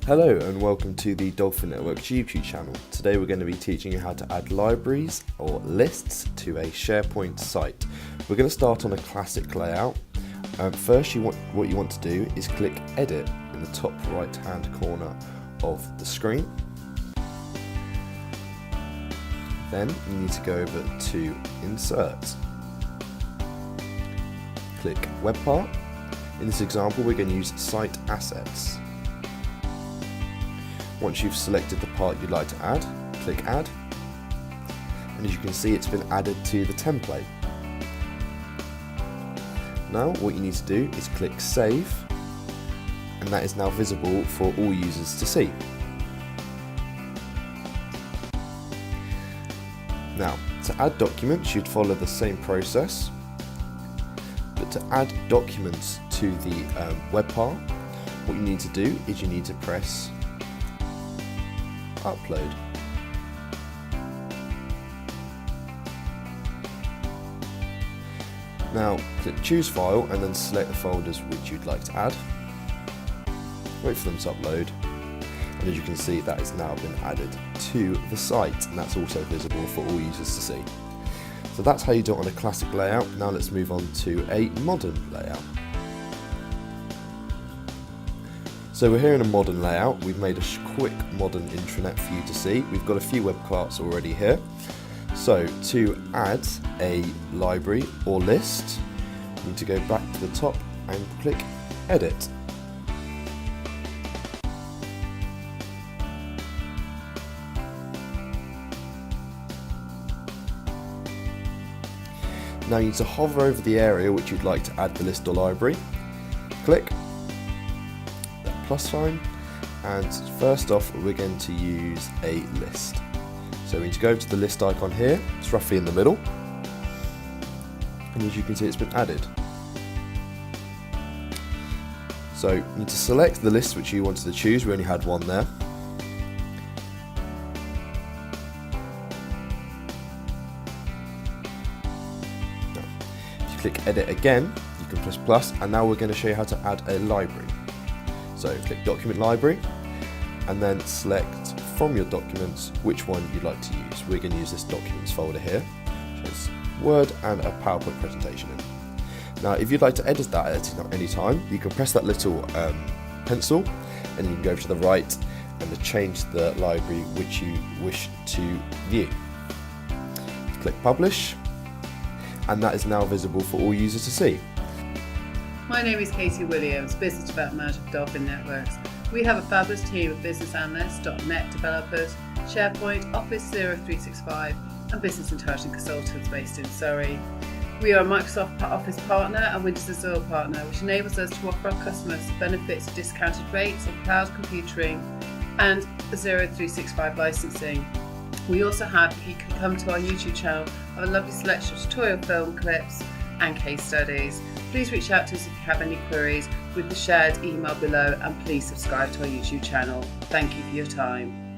Hello and welcome to the Dolphin Network's YouTube channel. Today we're going to be teaching you how to add libraries or lists to a SharePoint site. We're going to start on a classic layout. First, what you want to do is click Edit in the top right hand corner of the screen. Then you need to go over to Insert. Click Web Part. In this example we're going to use Site Assets. Once you've selected the part you'd like to add, click Add, and as you can see it's been added to the template. Now what you need to do is click Save, and that is now visible for all users to see. Now to add documents you'd follow the same process, but to add documents to the web part, what you need to do is you need to press Upload. Now click Choose File and then select the folders which you'd like to add. Wait for them to upload, and as you can see that has now been added to the site, and that's also visible for all users to see. So that's how you do it on a classic layout. Now let's move on to a modern layout. So we're here in a modern layout. We've made a quick modern intranet for you to see. We've got a few web parts already here. So to add a library or list, you need to go back to the top and click Edit. Now you need to hover over the area which you'd like to add the list or library. Click plus sign, and first off we're going to use a list. So we need to go to the list icon here, it's roughly in the middle, and as you can see it's been added. So you need to select the list which you wanted to choose, we only had one there. Now, if you click Edit again, you can press plus, and now we're going to show you how to add a library. So click Document Library and then select from your documents which one you'd like to use. We're going to use this Documents folder here, which has Word and a PowerPoint presentation in. Now if you'd like to edit that at any time, you can press that little pencil and you can go to the right and change the library which you wish to view. Click Publish, and that is now visible for all users to see. My name is Katie Williams, Business Development Manager for Dolphin Networks. We have a fabulous team of business analysts, .NET developers, SharePoint, Office 0365 and business intelligence consultants based in Surrey. We are a Microsoft Office partner and Windows Azure partner, which enables us to offer our customers the benefits of discounted rates of cloud computing and 0365 licensing. We also have, if you can come to our YouTube channel, have a lovely selection of tutorial film clips and case studies. Please reach out to us if you have any queries with the shared email below, and please subscribe to our YouTube channel. Thank you for your time.